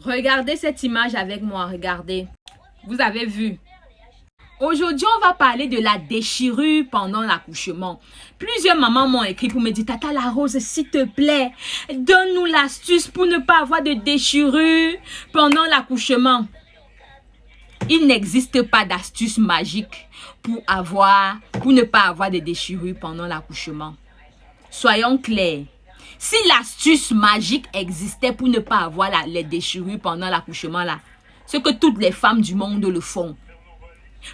Regardez cette image avec moi, regardez. Vous avez vu. Aujourd'hui, on va parler de la déchirure pendant l'accouchement. Plusieurs mamans m'ont écrit pour me dire, Tata La Rose, s'il te plaît, donne-nous l'astuce pour ne pas avoir de déchirure pendant l'accouchement. Il n'existe pas d'astuce magique pour ne pas avoir de déchirure pendant l'accouchement. Soyons clairs. Si l'astuce magique existait pour ne pas avoir les déchirures pendant l'accouchement, c'est que toutes les femmes du monde le font.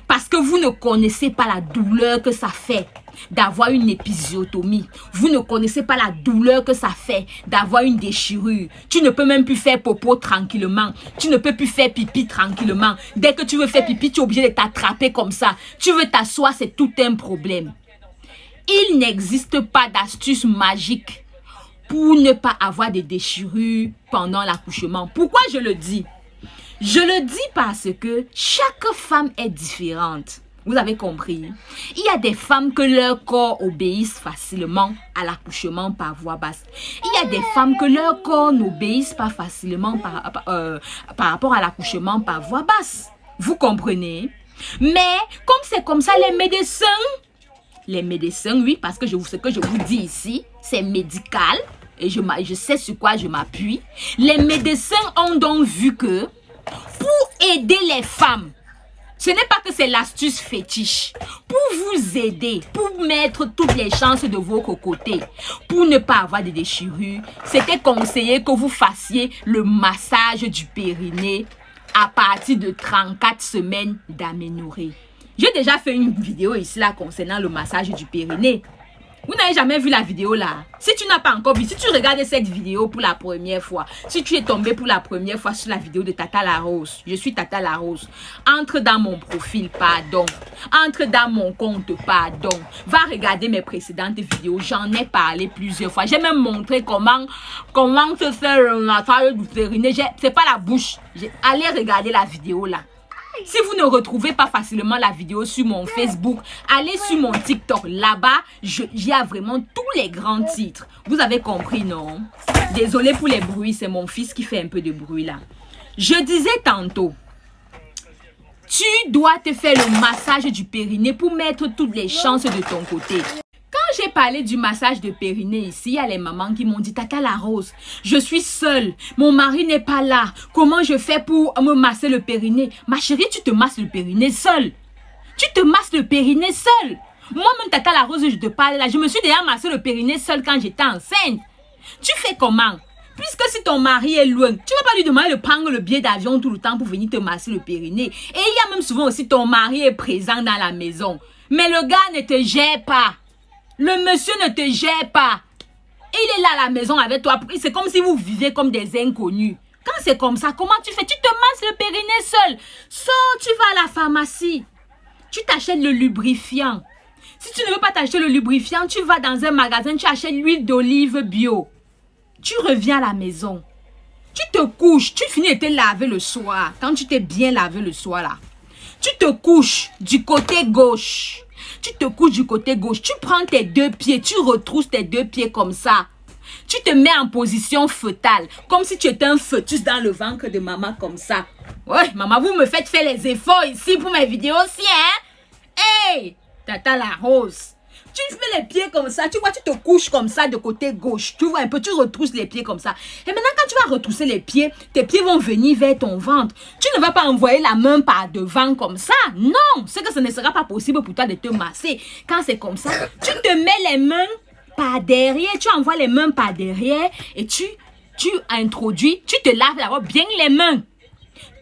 Parce que vous ne connaissez pas la douleur que ça fait d'avoir une épisiotomie. Vous ne connaissez pas la douleur que ça fait d'avoir une déchirure. Tu ne peux même plus faire popo tranquillement. Tu ne peux plus faire pipi tranquillement. Dès que tu veux faire pipi, tu es obligé de t'attraper comme ça. Tu veux t'asseoir, c'est tout un problème. Il n'existe pas d'astuce magique pour ne pas avoir de déchirure pendant l'accouchement. Pourquoi je le dis? Je le dis parce que chaque femme est différente. Vous avez compris? Il y a des femmes que leur corps obéissent facilement à l'accouchement par voie basse. Il y a des femmes que leur corps n'obéissent pas facilement par rapport à l'accouchement par voie basse. Vous comprenez? Mais comme c'est comme ça, les médecins, oui, parce que ce que je vous dis ici, c'est médical et je sais sur quoi je m'appuie. Les médecins ont donc vu que pour aider les femmes, ce n'est pas que c'est l'astuce fétiche. Pour vous aider, pour mettre toutes les chances de votre côté, pour ne pas avoir de déchirures, c'était conseillé que vous fassiez le massage du périnée à partir de 34 semaines d'aménorrhée. J'ai déjà fait une vidéo ici concernant le massage du périnée. Vous n'avez jamais vu la vidéo là? Si tu n'as pas encore vu, si tu regardes cette vidéo pour la première fois, si tu es tombé pour la première fois sur la vidéo de Tata La Rose, je suis Tata La Rose, entre dans mon profil, pardon. Entre dans mon compte, pardon. Va regarder mes précédentes vidéos, j'en ai parlé plusieurs fois. J'ai même montré comment se faire le massage du périnée. C'est pas la bouche. Allez regarder la vidéo là. Si vous ne retrouvez pas facilement la vidéo sur mon Facebook, allez sur mon TikTok. Là-bas, il y a vraiment tous les grands titres. Vous avez compris, non? Désolé pour les bruits, c'est mon fils qui fait un peu de bruit là. Je disais tantôt, tu dois te faire le massage du périnée pour mettre toutes les chances de ton côté. Quand j'ai parlé du massage de périnée ici, il y a les mamans qui m'ont dit, Tata La Rose, je suis seule, mon mari n'est pas là, comment je fais pour me masser le périnée? Ma chérie, tu te masses le périnée seule. Tu te masses le périnée seule. Moi-même, Tata La Rose, je te parle là, je me suis déjà massé le périnée seule quand j'étais enceinte. Tu fais comment? Puisque si ton mari est loin, tu ne vas pas lui demander de prendre le billet d'avion tout le temps pour venir te masser le périnée. Et il y a même souvent aussi ton mari est présent dans la maison. Mais le gars ne te gère pas. Le monsieur ne te gère pas. Il est là à la maison avec toi. C'est comme si vous vivez comme des inconnus. Quand c'est comme ça, comment tu fais? Tu te masses le périnée seul. Sors, tu vas à la pharmacie. Tu t'achètes le lubrifiant. Si tu ne veux pas t'acheter le lubrifiant, tu vas dans un magasin, tu achètes l'huile d'olive bio. Tu reviens à la maison. Tu te couches. Tu finis de te laver le soir. Quand tu t'es bien lavé le soir là. Tu te couches du côté gauche. Tu te couches du côté gauche, tu prends tes deux pieds, tu retrousses tes deux pieds comme ça. Tu te mets en position fœtale, comme si tu étais un fœtus dans le ventre de maman comme ça. Ouais, maman, vous me faites faire les efforts ici pour mes vidéos aussi, hein? Hey, Tata La Rose. Tu mets les pieds comme ça, tu vois, tu te couches comme ça de côté gauche. Tu vois un peu, tu retrousses les pieds comme ça. Et maintenant, quand tu vas retrousser les pieds, tes pieds vont venir vers ton ventre. Tu ne vas pas envoyer la main par devant comme ça. Non, c'est que ce ne sera pas possible pour toi de te masser. Quand c'est comme ça, tu te mets les mains par derrière, tu envoies les mains par derrière et tu introduis, tu te laves d'abord bien les mains.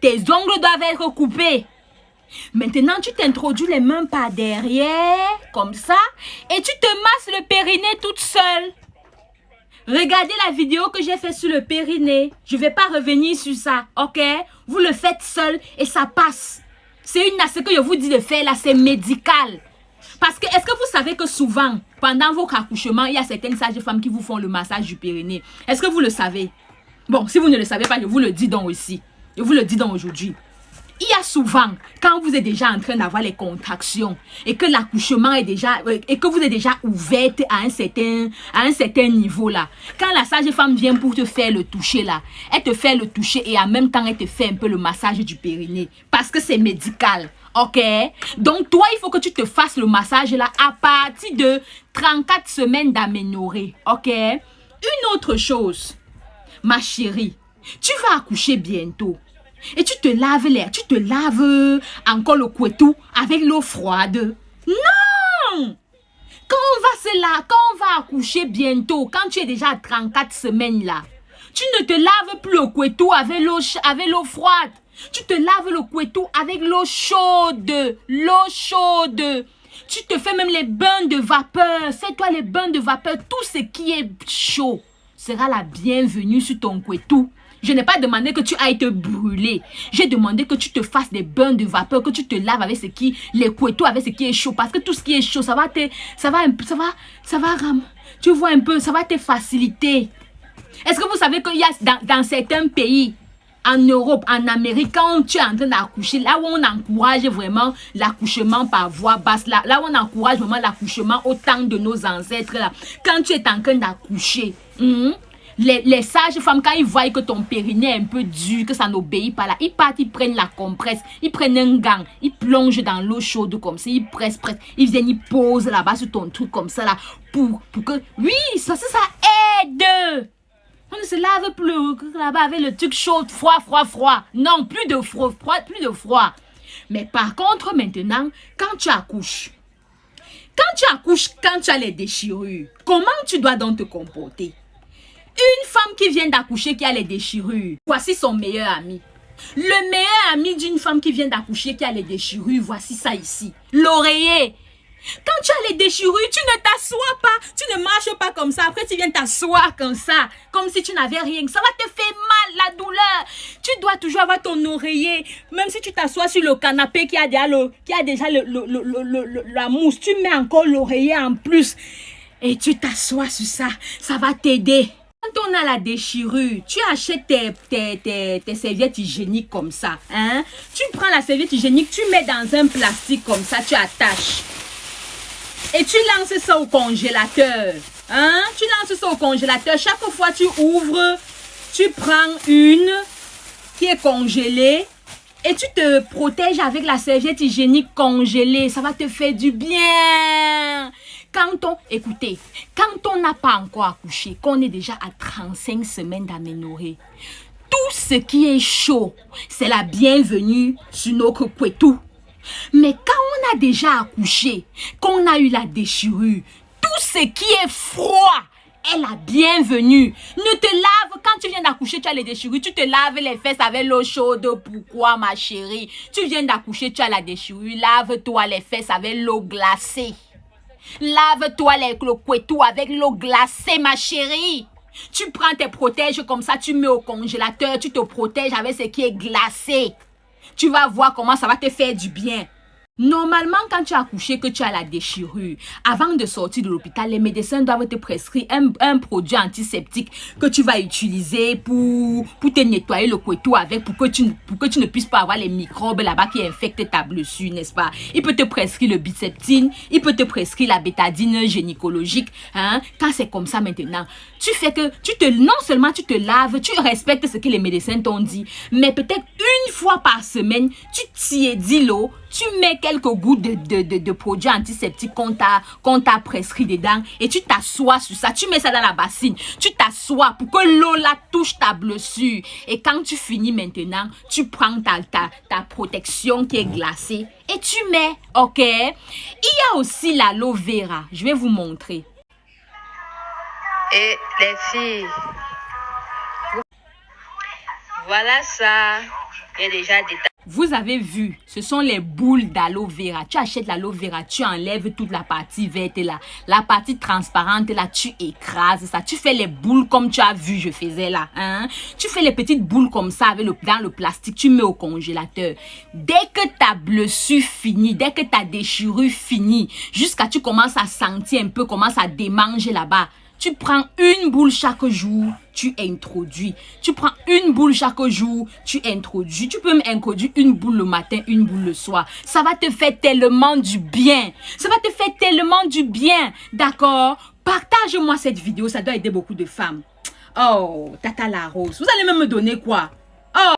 Tes ongles doivent être coupés. Maintenant, tu t'introduis les mains par derrière, comme ça, et tu te masses le périnée toute seule. Regardez la vidéo que j'ai faite sur le périnée. Je ne vais pas revenir sur ça, ok? Vous le faites seul et ça passe. Ce que je vous dis de faire là, c'est médical. Parce que, est-ce que vous savez que souvent, pendant votre accouchement, il y a certaines sages-femmes qui vous font le massage du périnée? Est-ce que vous le savez? Bon, si vous ne le savez pas, je vous le dis donc aussi. Je vous le dis donc aujourd'hui. Il y a souvent, quand vous êtes déjà en train d'avoir les contractions et que l'accouchement est déjà, et que vous êtes déjà ouverte à un certain niveau là, quand la sage-femme vient pour te faire le toucher là, elle te fait le toucher et en même temps elle te fait un peu le massage du périnée parce que c'est médical. Ok? Donc toi, il faut que tu te fasses le massage là à partir de 34 semaines d'aménorrhée. Ok? Une autre chose, ma chérie, tu vas accoucher bientôt. Et tu te laves encore le couetou avec l'eau froide. Non! Quand on va accoucher bientôt, quand tu es déjà à 34 semaines là, tu ne te laves plus le couetou avec l'eau froide. Tu te laves le couetou avec l'eau chaude. L'eau chaude. Tu te fais même les bains de vapeur. Fais-toi les bains de vapeur. Tout ce qui est chaud sera la bienvenue sur ton couetou. Je n'ai pas demandé que tu ailles te brûler. J'ai demandé que tu te fasses des bains de vapeur, que tu te laves avec les couettous, avec ce qui est chaud. Parce que tout ce qui est chaud, tu vois un peu, ça va te faciliter. Est-ce que vous savez qu'il y a dans certains pays, en Europe, en Amérique, quand tu es en train d'accoucher, là où on encourage vraiment l'accouchement par voie basse, là où on encourage vraiment l'accouchement au temps de nos ancêtres, là, quand tu es en train d'accoucher, les sages-femmes, quand ils voient que ton périnée est un peu dur, que ça n'obéit pas là, ils partent, ils prennent la compresse, ils prennent un gant, ils plongent dans l'eau chaude comme ça, ils pressent, ils viennent, ils posent là-bas sur ton truc comme ça là, pour que, oui, ça aide. On ne se lave plus là-bas avec le truc chaud, froid. Non, plus de froid. Mais par contre, maintenant, quand tu accouches, quand tu as les déchirures, comment tu dois donc te comporter? Une femme qui vient d'accoucher qui a les déchirures, voici son meilleur ami. Le meilleur ami d'une femme qui vient d'accoucher qui a les déchirures, voici ça ici. L'oreiller. Quand tu as les déchirures, tu ne t'assois pas, tu ne marches pas comme ça. Après, tu viens t'asseoir comme ça, comme si tu n'avais rien. Ça va te faire mal, la douleur. Tu dois toujours avoir ton oreiller. Même si tu t'assois sur le canapé qui a déjà la mousse, tu mets encore l'oreiller en plus. Et tu t'assois sur ça, ça va t'aider. Quand on a la déchirure, tu achètes tes serviettes hygiéniques comme ça. Hein? Tu prends la serviette hygiénique, tu mets dans un plastique comme ça, tu attaches. Et tu lances ça au congélateur. Hein? Tu lances ça au congélateur. Chaque fois tu ouvres, tu prends une qui est congelée et tu te protèges avec la serviette hygiénique congelée. Ça va te faire du bien. Écoutez, quand on n'a pas encore accouché, qu'on est déjà à 35 semaines d'aménorrhée, tout ce qui est chaud, c'est la bienvenue sur notre couetou. Mais quand on a déjà accouché, qu'on a eu la déchirure, tout ce qui est froid est la bienvenue. Ne te lave, quand tu viens d'accoucher, tu as les déchirures, tu te laves les fesses avec l'eau chaude. Pourquoi, ma chérie? Tu viens d'accoucher, tu as la déchirure, lave-toi les fesses avec l'eau glacée. Lave-toi le couetou avec l'eau glacée, ma chérie. Tu prends tes protèges comme ça, tu mets au congélateur, tu te protèges avec ce qui est glacé. Tu vas voir comment ça va te faire du bien. Normalement, quand tu as accouché, que tu as la déchirure, avant de sortir de l'hôpital, les médecins doivent te prescrire un produit antiseptique que tu vas utiliser pour te nettoyer le couetou avec, pour que tu ne puisses pas avoir les microbes là-bas qui infectent ta blessure, n'est-ce pas? Il peut te prescrire le Biceptine, il peut te prescrire la bétadine gynécologique. Hein? Quand c'est comme ça maintenant, tu fais que non seulement tu te laves, tu respectes ce que les médecins t'ont dit, mais peut-être une fois par semaine, tu tiédis l'eau, tu mets quelques gouttes de produits antiseptiques qu'on t'a prescrit dedans et tu t'assois sur ça. Tu mets ça dans la bassine. Tu t'assois pour que l'eau là touche ta blessure. Et quand tu finis maintenant, tu prends ta protection qui est glacée et tu mets, ok? Il y a aussi l'aloe vera. Je vais vous montrer. Et les filles, voilà ça. Il y a déjà des... Vous avez vu, ce sont les boules d'aloe vera. Tu achètes l'aloe vera, tu enlèves toute la partie verte là. La partie transparente là, tu écrases ça. Tu fais les boules comme tu as vu, je faisais là. Hein? Tu fais les petites boules comme ça avec dans le plastique, tu mets au congélateur. Dès que ta blessure finit, dès que ta déchirure finit, jusqu'à tu commences à sentir un peu, commence à démanger là-bas, Tu prends une boule chaque jour, tu introduis. Tu prends une boule chaque jour, tu introduis. Tu peux même introduire une boule le matin, une boule le soir. Ça va te faire tellement du bien. Ça va te faire tellement du bien. D'accord? Partage-moi cette vidéo, ça doit aider beaucoup de femmes. Oh, Tata la Rose. Vous allez même me donner quoi? Oh.